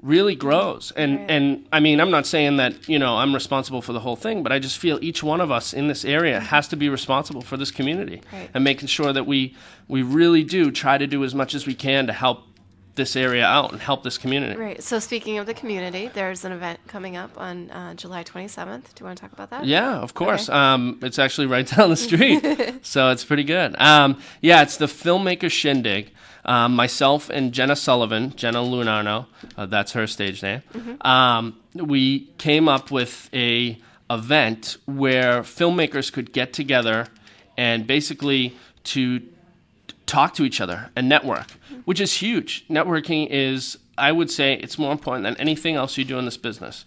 really grows. And I mean, I'm not saying that, I'm responsible for the whole thing, but I just feel each one of us in this area has to be responsible for this community and making sure that we really do try to do as much as we can to help this area out and help this community. Right. So speaking of the community, there's an event coming up on July 27th. Do you want to talk about that? Yeah, of course. Okay. It's actually right down the street, so it's pretty good. It's the Filmmaker Shindig. Myself and Jenna Lunarno, that's her stage name, we came up with a event where filmmakers could get together and basically to talk to each other and network, which is huge. Networking is, I would say, it's more important than anything else you do in this business.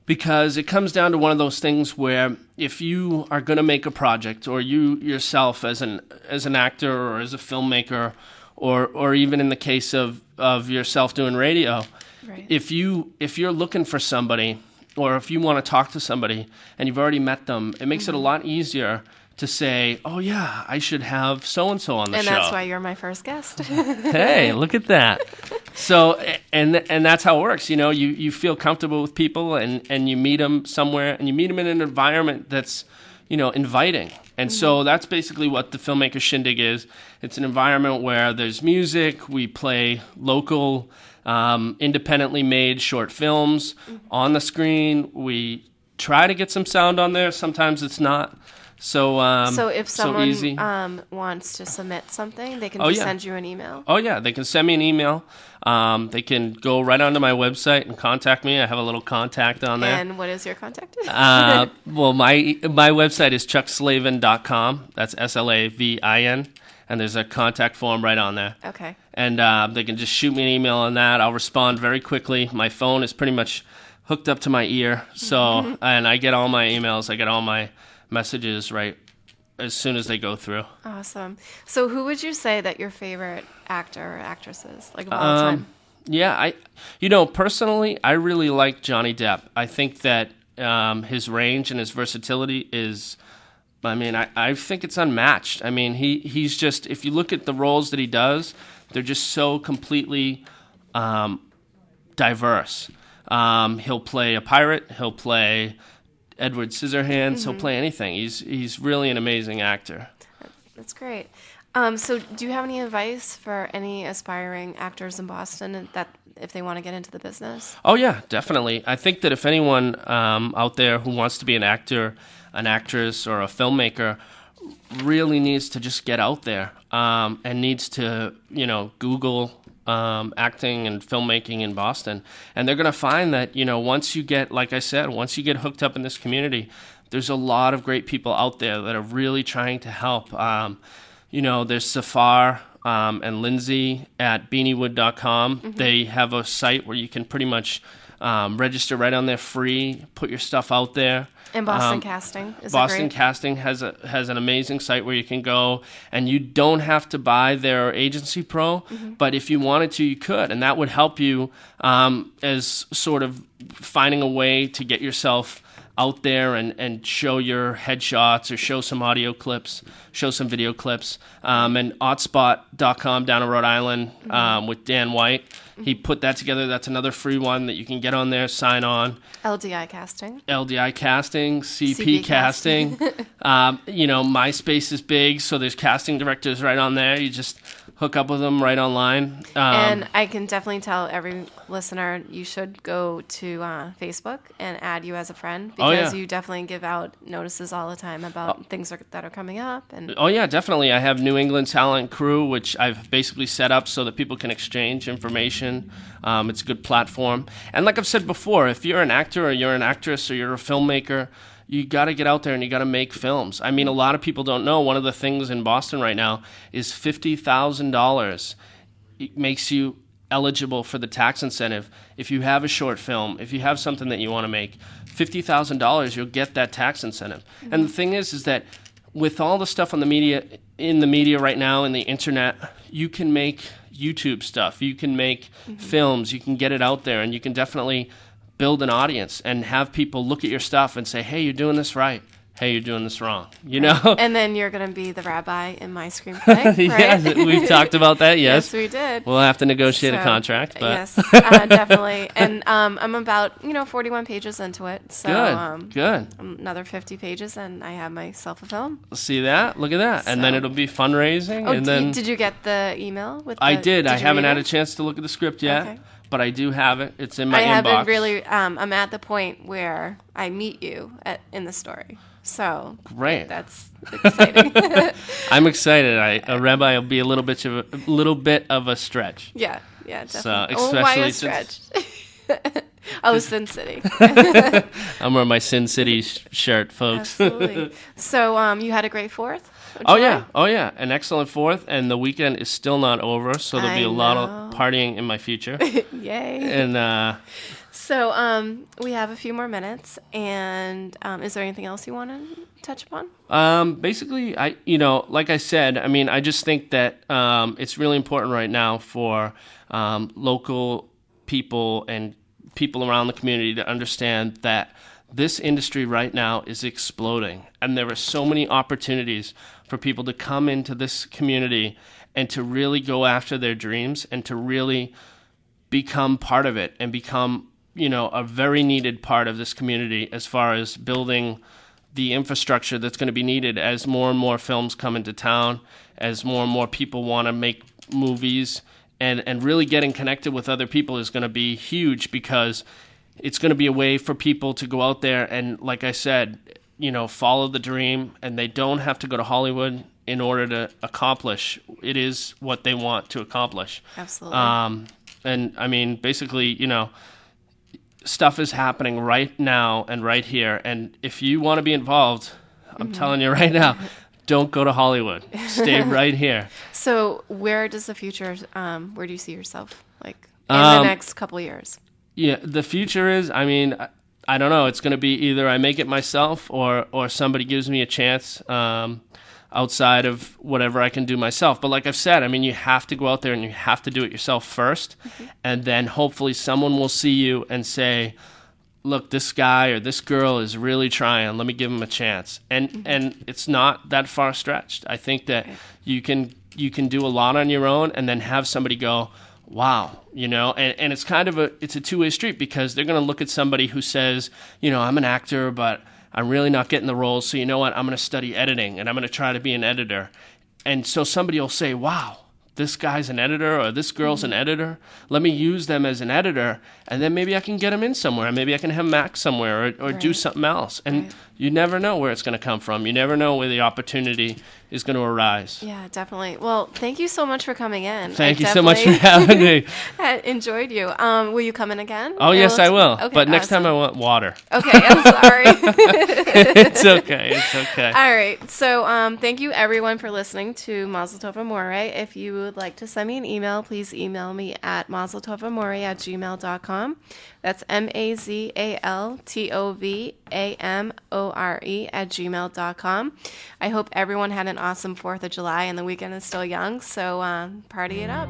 Because it comes down to one of those things where if you are going to make a project, or you yourself as an actor or as a filmmaker, or even in the case of yourself doing radio, if you're looking for somebody, or if you want to talk to somebody and you've already met them, it makes it a lot easier to say, oh yeah, I should have so-and-so on the show. And that's why you're my first guest. Hey, look at that. So, and that's how it works. You feel comfortable with people and you meet them somewhere, and you meet them in an environment that's, inviting. And so that's basically what the Filmmaker Shindig is. It's an environment where there's music, we play local, independently made short films on the screen. We try to get some sound on there. Sometimes it's not. So if someone wants to submit something, they can send you an email? Oh, yeah. They can send me an email. They can go right onto my website and contact me. I have a little contact on there. And what is your contact? Well, my website is chuckslavin.com. That's SLAVIN. And there's a contact form right on there. Okay. And they can just shoot me an email on that. I'll respond very quickly. My phone is pretty much hooked up to my ear. So, and I get all my emails. I get all my messages right as soon as they go through. Awesome. So who would you say that your favorite actor or actress is, like of all time? Yeah, personally, I really like Johnny Depp. I think that his range and his versatility is, I think it's unmatched. I mean, he's just, if you look at the roles that he does, they're just so completely diverse. He'll play a pirate, he'll play Edward Scissorhands, he'll play anything. He's really an amazing actor. That's great. So do you have any advice for any aspiring actors in Boston that if they want to get into the business? Oh, yeah, definitely. I think that if anyone out there who wants to be an actor, an actress, or a filmmaker really needs to just get out there and needs to, Google acting and filmmaking in Boston. And they're going to find that, once you get, like I said, once you get hooked up in this community, there's a lot of great people out there that are really trying to help. There's Safar and Lindsay at beaniewood.com. They have a site where you can pretty much register right on there free, put your stuff out there. And Boston Casting is Boston Casting has an amazing site where you can go, and you don't have to buy their agency pro, but if you wanted to, you could, and that would help you as sort of finding a way to get yourself out there and show your headshots or show some audio clips, show some video clips. And Otspot.com down in Rhode Island with Dan White. He put that together. That's another free one that you can get on there, sign on. LDI Casting, CP Casting. MySpace is big, so there's casting directors right on there. You just hook up with them right online. And I can definitely tell every listener you should go to Facebook and add you as a friend because you definitely give out notices all the time about things that are coming up. And oh, yeah, definitely. I have New England Talent Crew, which I've basically set up so that people can exchange information. It's a good platform. And like I've said before, if you're an actor or you're an actress or you're a filmmaker, you got to get out there and you got to make films. I mean, a lot of people don't know one of the things in Boston right now is $50,000. It makes you eligible for the tax incentive. If you have a short film, if you have something that you want to make, $50,000, you'll get that tax incentive. And the thing is that with all the stuff on the media, in the media right now, and the internet, you can make YouTube stuff. You can make films. You can get it out there, and you can definitely build an audience and have people look at your stuff and say, hey, you're doing this right. hey, you're doing this wrong, you know? And then you're going to be the rabbi in my screenplay, right? Yes, we've talked about that, yes. Yes, we did. We'll have to negotiate a contract. But. Yes, definitely. And I'm about, 41 pages into it. So, Good. Another 50 pages, and I have myself a film. See that? Look at that. And then it'll be fundraising. And then did you get the email? I did. I haven't had a chance to look at the script yet. Okay. But I do have it. It's in my inbox. I haven't really. I'm at the point where I meet you in the story. So great. That's exciting. I'm excited. A rabbi will be a little bit of a stretch. Yeah, definitely. So especially why a stretch? Sin City. I'm wearing my Sin City shirt, folks. Absolutely. So you had a great 4th? Oh yeah, an excellent 4th, and the weekend is still not over, so there'll be a lot of partying in my future. Yay! And so we have a few more minutes, and is there anything else you want to touch upon? Basically, like I said, I just think that it's really important right now for local people and people around the community to understand that this industry right now is exploding, and there are so many opportunities for people to come into this community and to really go after their dreams and to really become part of it and become, a very needed part of this community as far as building the infrastructure that's going to be needed as more and more films come into town, as more and more people want to make movies, and really getting connected with other people is going to be huge, because it's going to be a way for people to go out there and, like I said, follow the dream, and they don't have to go to Hollywood in order to accomplish. It is what they want to accomplish. Absolutely. And basically, stuff is happening right now and right here. And if you want to be involved, I'm telling you right now, don't go to Hollywood. Stay right here. So where does the future, where do you see yourself, in the next couple years? Yeah, the future is, I don't know. It's going to be either I make it myself or somebody gives me a chance outside of whatever I can do myself. But like I've said, you have to go out there and you have to do it yourself first. And then hopefully someone will see you and say, look, this guy or this girl is really trying. Let me give him a chance. And it's not that far stretched. I think that you can do a lot on your own and then have somebody go, wow, and it's kind of it's a two-way street, because they're going to look at somebody who says, I'm an actor, but I'm really not getting the roles. So you know what? I'm going to study editing and I'm going to try to be an editor. And so somebody will say, wow, this guy's an editor or this girl's an editor. Let me use them as an editor, and then maybe I can get them in somewhere. Maybe I can have Max somewhere or do something else. And you never know where it's going to come from. You never know where the opportunity is going to arise. Yeah, definitely. Well, thank you so much for coming in. Thank you so much for having me. I enjoyed you. Will you come in again? Oh, yes, I will. Okay, but next time I want water. Okay, I'm sorry. It's okay. It's okay. All right. So thank you, everyone, for listening to Mazel Tov Amore. If you would like to send me an email, please email me at mazeltovamore@gmail.com. That's MAZLTOVAMORE@gmail.com. I hope everyone had an awesome 4th of July, and the weekend is still young, so party it up.